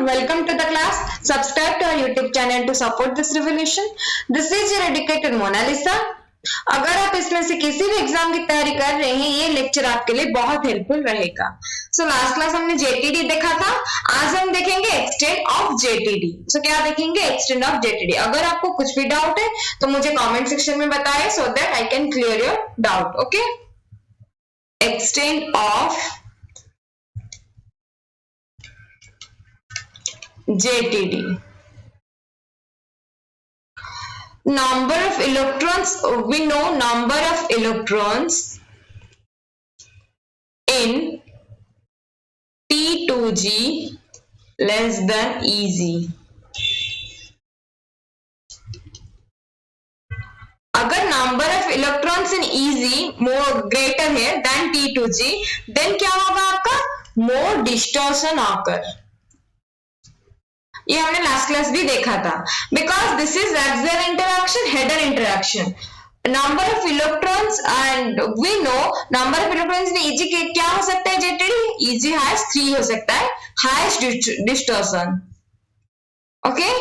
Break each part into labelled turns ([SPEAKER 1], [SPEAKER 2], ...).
[SPEAKER 1] welcome to the class. Subscribe to our YouTube channel to support this revolution. This is your educator Monalisa. अगर आप इसमें से किसी भी एग्जाम की तैयारी कर रहे हैं, ये लेक्चर आपके लिए बहुत हेल्पफुल रहेगा. सो लास्ट क्लास हमने जेटीडी देखा था. आज हम देखेंगे एक्सटेंड ऑफ जेटीडी. सो क्या देखेंगे? Extend of JTD. अगर आपको कुछ भी डाउट है तो मुझे कमेंट सेक्शन में बताएं so that I can clear your doubt. Okay, extend of JTD. Number of electrons, we know number of electrons in T2G less than EG. अगर number of electrons in EG more greater है than T2G, then क्या होगा आपका? more distortion occur. ये हमने last class भी देखा था. Because this is axial interaction, header interaction. Number of electrons and we know number of electrons में ईजी के क्या हो सकता है? जेटीडी ईजी हैज 3 हो सकता है. Highest distortion. Okay,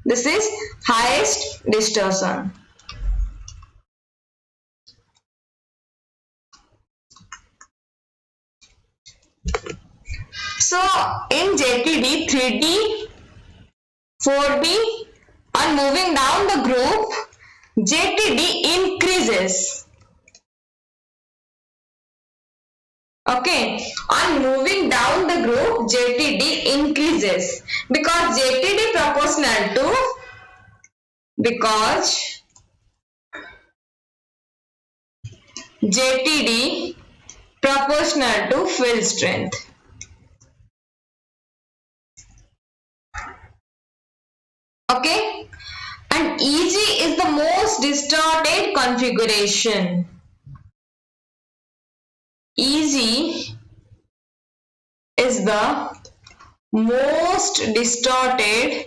[SPEAKER 1] this is highest distortion. So in JTD 3D 4B, on moving down the group, JTD increases. Okay, on moving down the group, JTD increases because JTD proportional to field strength. Okay, and EG is the most distorted configuration. EG is the most distorted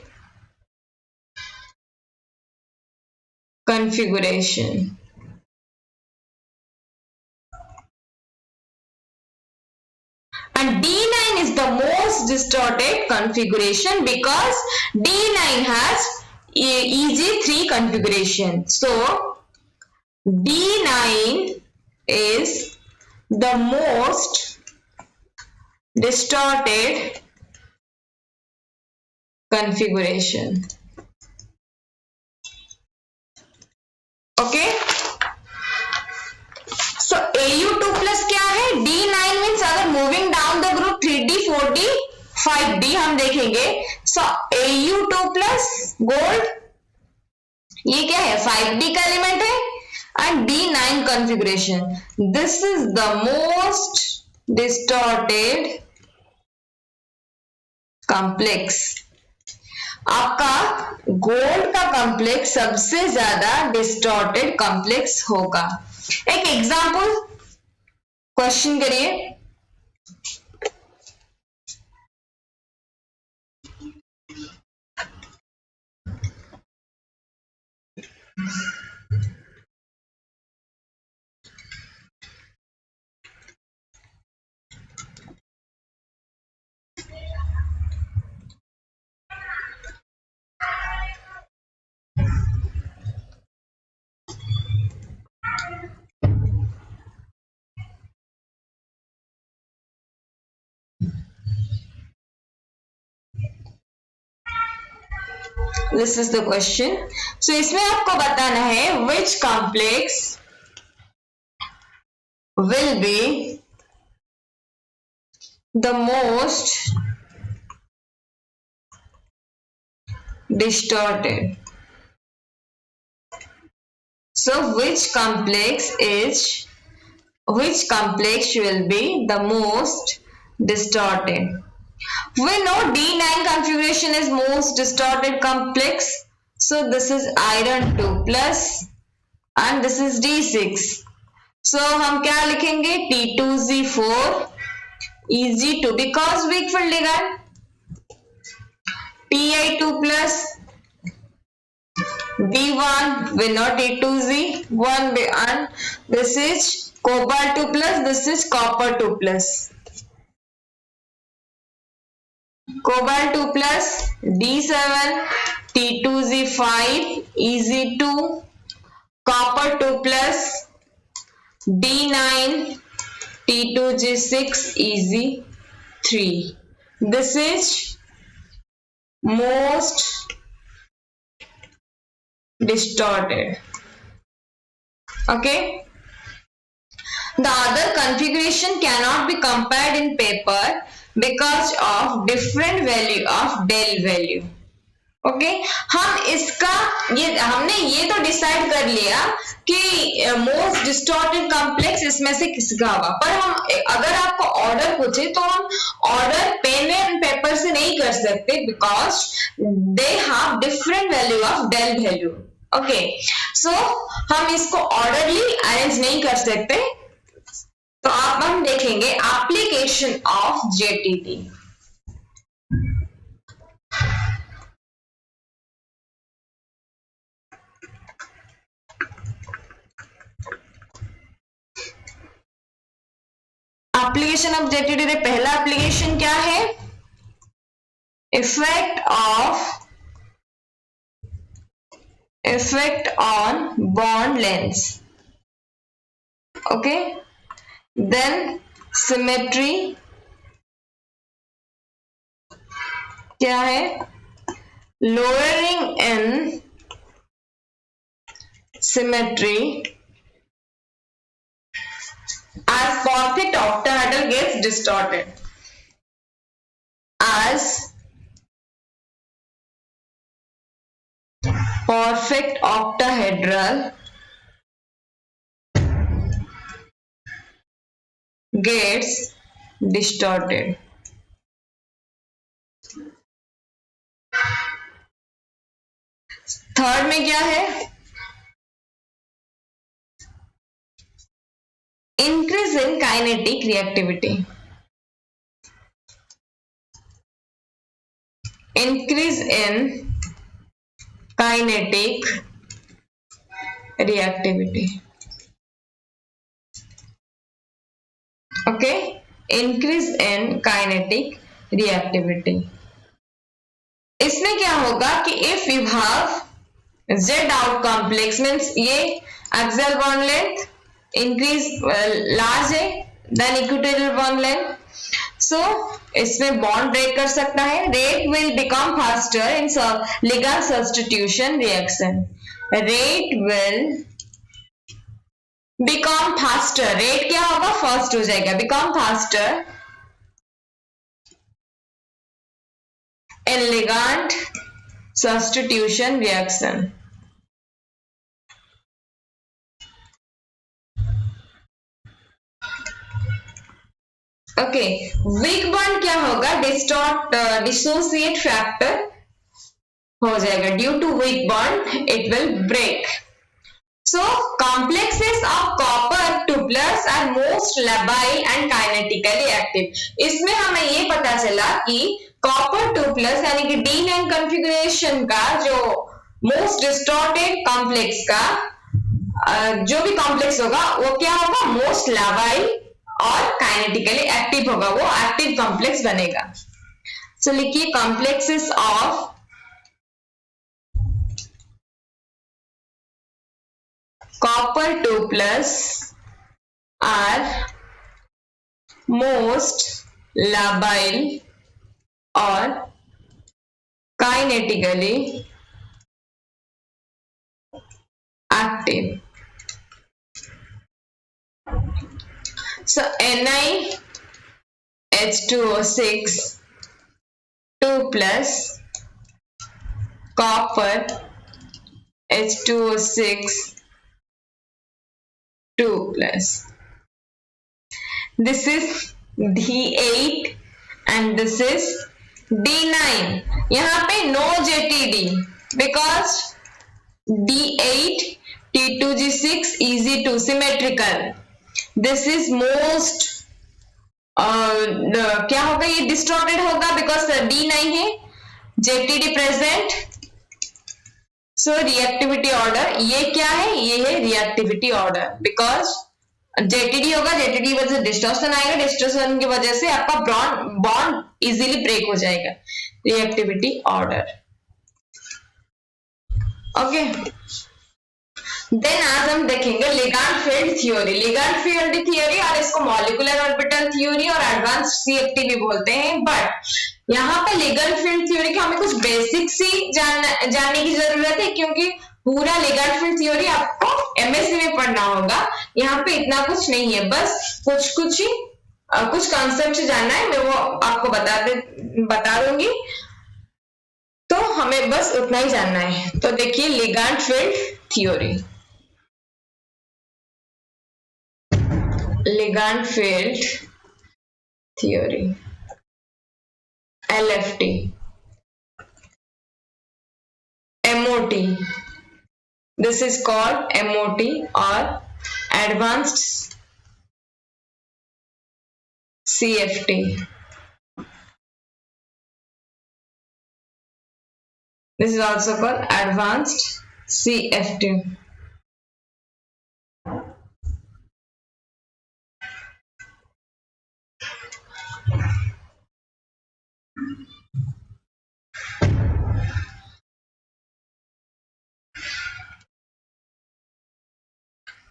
[SPEAKER 1] configuration. And D9 is the most distorted configuration because D9 has EG3 configuration. So D9 is the most distorted configuration. Okay. So AU2 plus क्या है? D9 means अगर moving down the group 3D, 4D, 5D हम देखेंगे. So AU2 plus gold ये क्या है? 5D का element है and D9 configuration. This is the most distorted complex. आपका गोल्ड का कॉम्प्लेक्स सबसे ज्यादा डिस्टॉर्टेड कॉम्प्लेक्स होगा. एक एग्जाम्पल क्वेश्चन करिए. This is the question. So इसमें आपको बताना है which complex will be the most distorted. So which complex will be the most distorted? We know D9 configuration is most distorted complex. So this is iron 2 plus and this is D6. So हम क्या लिखेंगे? T2Z4 EG2 because weak field ligand. Ti2 plus B1 we know T2Z1 and this is cobalt 2 plus, this is copper 2 plus. cobalt 2 plus D7 T2Z5 Ez2 copper 2 plus D9 T2G6 Ez3. This is most distorted. Okay. The other configuration cannot be compared in paper because of different value of del value. Okay हम इसका हमने ये तो decide कर लिया कि most distorted complex इसमें से किसका होगा, पर हम अगर आपको ऑर्डर पूछे तो हम ऑर्डर पेन एंड पेपर से नहीं कर सकते because they have different value of del value. Okay so हम इसको ऑर्डरली अरेंज नहीं कर सकते. तो अब हम देखेंगे application of JTD. Application of JTD रे पहला एप्लीकेशन क्या है? Effect on bond length. Okay then symmetry क्या है? Lowering in symmetry as perfect octahedral gets distorted. As perfect octahedral gets distorted. Third में क्या है? Increase in kinetic reactivity. Increase in kinetic reactivity. Okay, increase in kinetic reactivity. इसमें क्या होगा कि if you have Z out complex means ये axial bond length increase large है than equatorial bond length, so इसमें bond break कर सकता है. Rate will become faster in ligand substitution reaction. Rate will become faster. Rate क्या होगा? First हो जाएगा. Become faster in ligand substitution reaction. Okay weak bond क्या होगा? डिसोसिएट फैक्टर हो जाएगा. Due to weak bond it will break. So complexes of copper 2+ are most labile and kinetically active. इसमें हमें ये पता चला कि कॉपर 2+ यानी कि D9 कॉन्फ़िगरेशन का जो मोस्ट डिस्टॉर्टेड कॉम्प्लेक्स का जो भी कॉम्प्लेक्स होगा वो क्या होगा? मोस्ट labile और काइनेटिकली एक्टिव होगा. वो एक्टिव कॉम्प्लेक्स बनेगा. सो लिखिए complexes of copper 2+ are most labile और kinetically active. So NiH2O6 2+ copper H2O6 2+. This is D8 and this is D9. यहाँ पे no JTD because D8 T2G6 Ez2 symmetrical. This is most क्या होगा? ये distorted होगा बिकॉज D9 है. JTD present. So reactivity order ये क्या है? ये है रिएक्टिविटी ऑर्डर बिकॉज जेटीडी होगा, जेटीडी की वजह से डिस्टोर्शन आएगा, डिस्टोर्शन की वजह से आपका बॉन्ड इजीली ब्रेक हो जाएगा, रिएक्टिविटी ऑर्डर। ओके, देन आज हम देखेंगे ligand field theory. Ligand field theory और इसको मॉलिक्यूलर ऑर्बिटल थ्योरी और एडवांस सीएफटी भी बोलते हैं, बट यहाँ पे लिगैंड फील्ड थ्योरी के हमें कुछ बेसिक सी जानने की जरूरत है, क्योंकि पूरा लिगैंड फील्ड थ्योरी आपको एमएससी में पढ़ना होगा। यहाँ पे इतना कुछ नहीं है, बस कुछ ही कुछ कॉन्सेप्ट जानना है, मैं वो आपको बता दूंगी, तो हमें बस उतना ही जानना है। तो देखिए ligand field theory, ligand field theory, LFT, MOT, this is called MOT or advanced CFT. This is also called advanced CFT.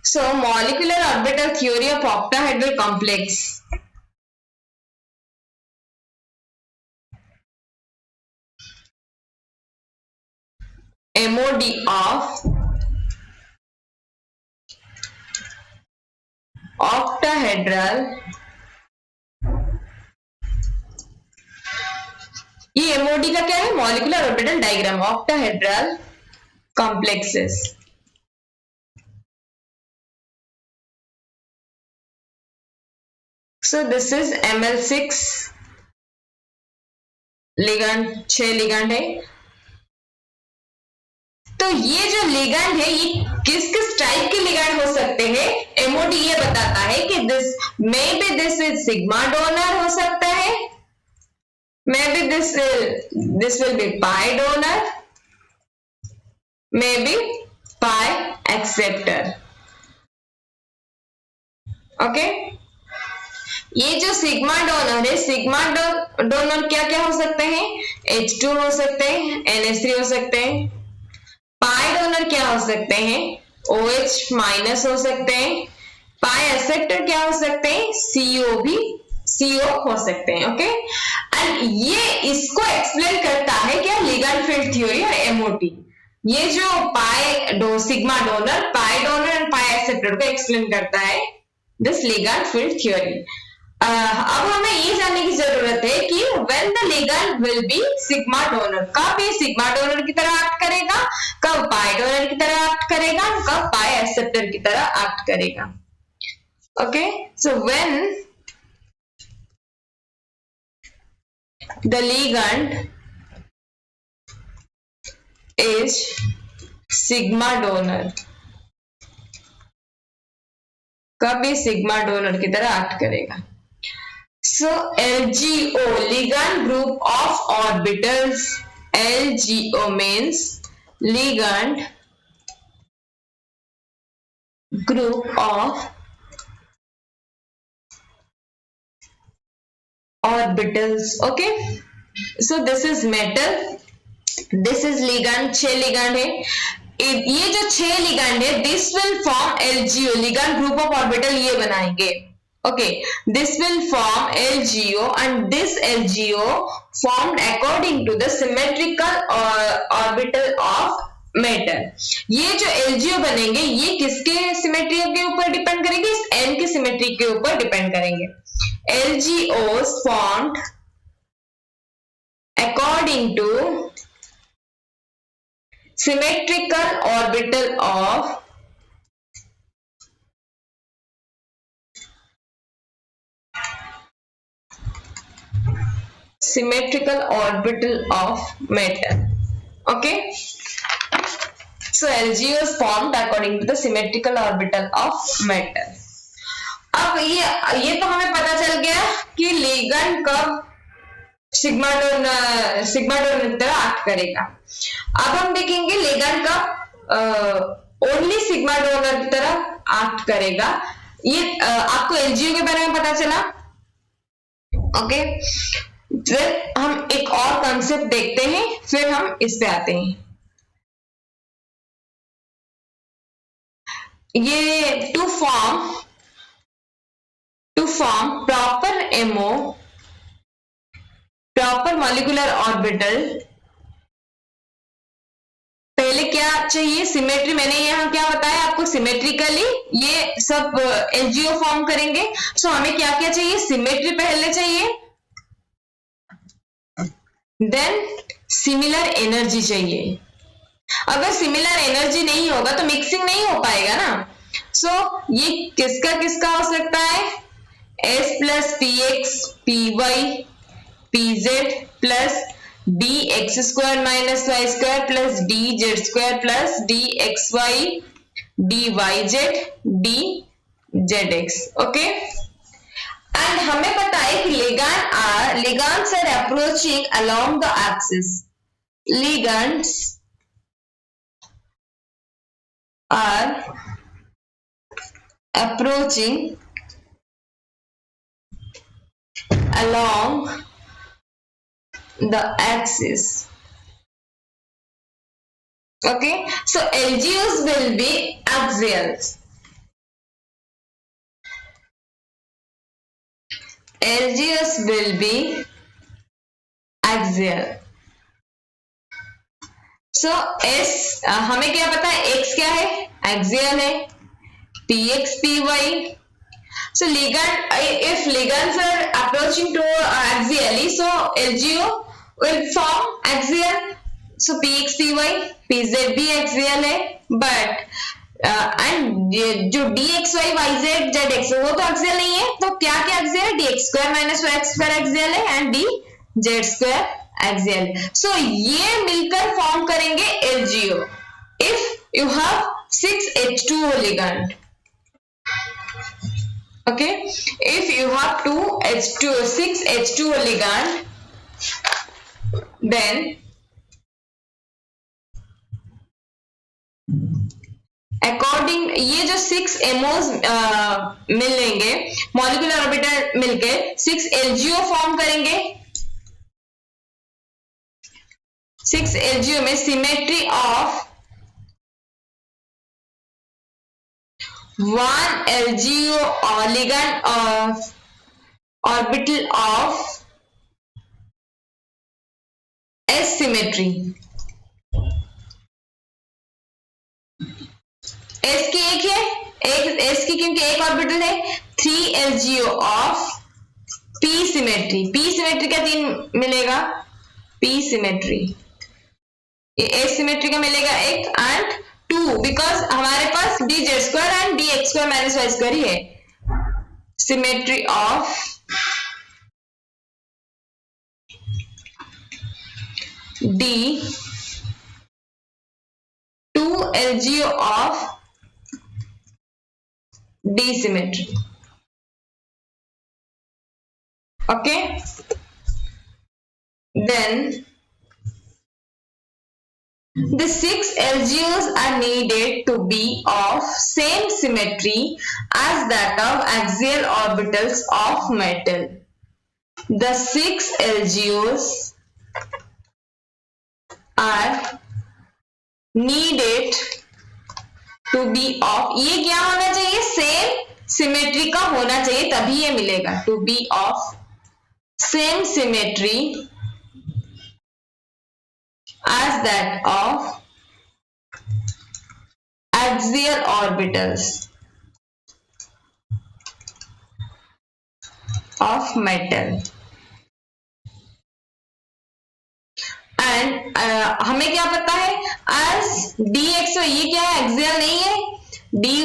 [SPEAKER 1] So, molecular orbital theory of octahedral complex. MOD of octahedral, ये MOD का क्या है? Molecular orbital diagram, octahedral complexes. So this is ML6 ligand, 6 ligand है। तो ये जो ligand है ये किस किस टाइप के लिगैंड हो सकते हैं, एमओडी ये बताता है कि दिस इज सिग्मा डोनर हो सकता है, may be this will be pi donor, may be pi acceptor. Okay, ये जो सिग्मा डोनर है, सिग्मा डोनर क्या क्या हो सकते हैं, H2 हो सकते हैं, NH3 हो सकते हैं। पाई डोनर क्या हो सकते हैं, OH माइनस हो सकते हैं। पाई एक्सेप्टर क्या हो सकते हैं, CO हो सकते हैं। ओके, एंड ये इसको एक्सप्लेन करता है क्या, लिगैंड फील्ड थ्योरी और एमओटी। ये जो sigma donor, pi donor and pi acceptor को एक्सप्लेन करता है दिस लिगैंड फील्ड थ्योरी। अब हमें ये जानने की जरूरत है कि when the ligand will be sigma donor, कब ये सिग्मा डोनर की तरह एक्ट करेगा, कब पाई डोनर की तरह एक्ट करेगा, कब पाई एक्सेप्टर की तरह एक्ट करेगा। Okay, so when the ligand is sigma donor, कब ये सिग्मा डोनर की तरह एक्ट करेगा। So LGO, ligand group of orbitals, LGO means ligand group of orbitals. Okay, so this is metal, this is ligand, 6 ligand है। ये जो 6 ligand है, this will form LGO, ligand group of orbital ये बनाएंगे। Okay, this will form LGO and this LGO formed according to the symmetrical orbital of metal. ये जो LGO बनेंगे ये किसके सिमेट्री के ऊपर डिपेंड करेंगे, इस N के सिमेट्री के ऊपर डिपेंड करेंगे। LGOs formed according to symmetrical orbital of metal. Okay, so LGO is formed according to the symmetrical orbital of metal. अब ये तो हमें पता चल गया कि लिगैंड कब सिग्मा डोनर की तरह एक्ट करेगा। अब हम देखेंगे लिगैंड कब ओनली सिग्मा डोनर की तरह एक्ट करेगा। ये आपको एलजीओ के बारे में पता चला। ओके, फिर हम एक और कॉन्सेप्ट देखते हैं, फिर हम इस पे आते हैं। ये to form proper MO, proper molecular orbital, पहले क्या चाहिए, सिमेट्री। मैंने यहाँ क्या बताया आपको, सिमेट्रिकली ये सब एलजीओ फॉर्म करेंगे। सो हमें क्या क्या चाहिए, सिमेट्री पहले चाहिए, देन सिमिलर एनर्जी चाहिए। अगर सिमिलर एनर्जी नहीं होगा तो मिक्सिंग नहीं हो पाएगा ना। सो ये किसका किसका हो सकता है, S plus P X P Y P Z plus D X square minus Y square plus D Z square plus D X Y D Y Z D Z X. Okay, and हमें पता है कि ligands are approaching along the axis. Ligands are approaching along the axis. Okay, so LGOs will be axials. LGOs will be axial. So S हमें क्या पता है, X क्या है, axial है, Px Py. So if ligands are approaching to axially, so LGO will form axial. So Px Py Pz भी axial है, but and जो dxy yz zx वो तो axial नहीं है। तो क्या क्या axial है, dx square minus yx square axial है and dz square axial। So ये मिलकर फॉर्म करेंगे LGO if you have 6H2O ligand। Okay, if you have 6H2O ligand, then according ये जो 6 एमओज मिलेंगे, मॉलिक्यूलर ऑर्बिटल मिलके 6 एलजीओ फॉर्म करेंगे। 6 एलजीओ में symmetry of 1 LGO ligand of orbital of S symmetry। S की एक है, एक S की क्योंकि एक ऑर्बिटल है, 3 LGO of P symmetry। P symmetry का 3 मिलेगा, P symmetry ये S symmetry का मिलेगा एक, एंड 2 बिकॉज हमारे पास dz square and dx square minus y square ही है। Symmetry of D 2 LGO of D symmetry। Okay, then the 6 LGOs are needed to be of same symmetry as that of axial orbitals of metal। The 6 LGOs are needed to be of, ये क्या होना चाहिए, same symmetry का होना चाहिए तभी ये मिलेगा। To be of same symmetry as that of axial orbitals of metal। And हमें क्या पता है, as dx ये क्या है, axial नहीं है, dyz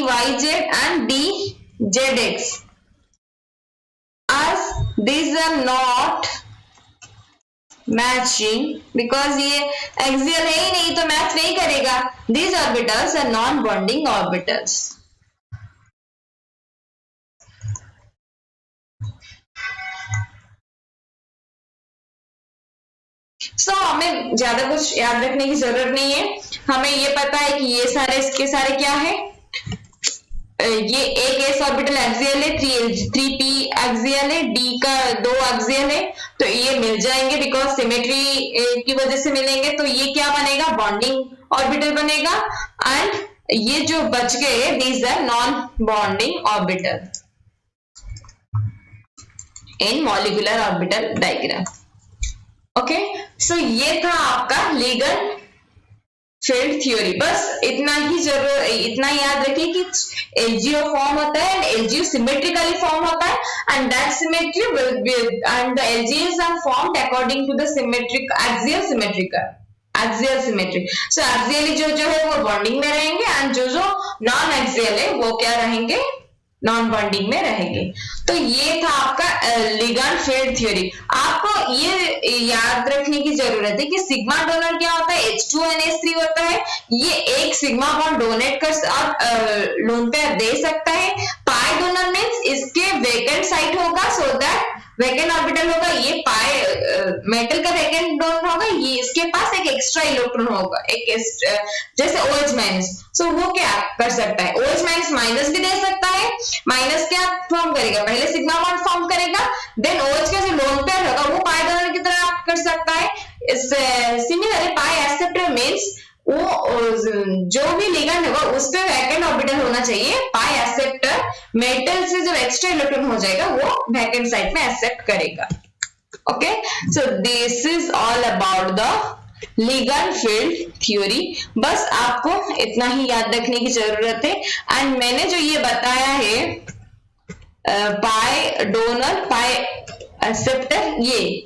[SPEAKER 1] and dzx as these are not matching because ये axial है ही नहीं तो मैच नहीं करेगा। These orbitals are non-bonding orbitals। So हमें ज्यादा कुछ याद रखने की जरूरत नहीं है, हमें ये पता है कि ये सारे इसके सारे क्या है, ये एक s ऑर्बिटल एक्सियल है, 3p एक्सियल है, d का 2 एक्सियल है, तो ये मिल जाएंगे बिकॉज सिमेट्री की वजह से मिलेंगे। तो ये क्या बनेगा, बॉन्डिंग ऑर्बिटल बनेगा। एंड ये जो बच गए these are non bonding orbital in molecular orbital diagram. Okay, so ये था आपका लिगेंड फील्ड थ्योरी। बस इतना ही जरूर, इतना याद रखिए कि LGO फॉर्म होता है एंड LGO सिमेट्रिकली फॉर्म होता है and that symmetry will be and the LGOs are formed according to the symmetric axial symmetry. So axially जो है वो बॉन्डिंग में रहेंगे एंड जो नॉन एक्सियल है वो क्या रहेंगे, नॉन बॉन्डिंग में रहेंगे। तो ये था आपका लिगेंड फील्ड थ्योरी। आपको ये याद रखने की जरूरत है कि सिग्मा डोनर क्या होता है, H2NH3 होता है। ये एक सिग्मा बॉन्ड डोनेट कर और लोन पेयर दे सकता है। पाई डोनर मींस इसके वेकेंट साइट होगा, सो दैट वैकेंट ऑर्बिटल होगा। ये पाई मेटल का वैकेंट डोनर होगा, ये इसके पास एक एक्स्ट्रा इलेक्ट्रॉन होगा, एक जैसे OH माइनस। सो वो क्या कर सकता है, OH माइनस माइनस भी दे सकता है। माइनस क्या फॉर्म करेगा, पहले सिग्मा बॉन्ड फॉर्म करेगा, देन OH का जो लोन पेयर होगा वो पाई डोनर की तरह एक्ट कर सकता है। सिमिलरली पाई एक्सेप्टर मींस वो जो भी लिगेंड होगा उस पे वैकेंट ऑर्बिटल होना चाहिए। पाई एक्सेप्टर मेटल से जो एक्स्ट्रा इलेक्ट्रॉन हो जाएगा वो वैकेंट साइट में एक्सेप्ट करेगा। Okay, so this is all about the ligand field theory. बस आपको इतना ही याद रखने की जरूरत है। एंड मैंने जो ये बताया है पाई डोनर पाई एक्सेप्टर, ये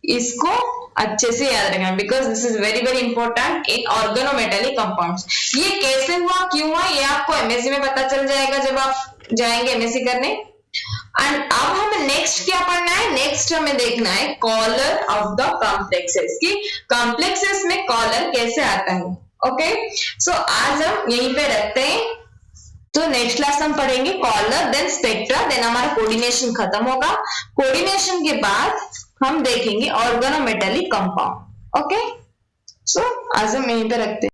[SPEAKER 1] इसको अच्छे से याद रखना because this is very very important in organometallic compounds. ये कैसे हुआ, क्यों हुआ, ये आपको एमएससी में पता चल जाएगा जब आप जाएंगे एमएससी करने। एंड अब हमें नेक्स्ट क्या पढ़ना है, नेक्स्ट हमें देखना है कॉलर ऑफ द कॉम्प्लेक्सेस की कॉम्प्लेक्सेस में कॉलर कैसे आता है। ओके, सो आज हम यहीं पे रखते हैं। तो नेक्स्ट क्लास हम पढ़ेंगे कॉलर, देन स्पेक्ट्रा, देन हमारा कोऑर्डिनेशन खत्म होगा। कोऑर्डिनेशन के बाद हम देखेंगे ऑर्गेनोमेटेलिक कंपाउंड। ओके, सो आज हम यहीं पे रखते हैं।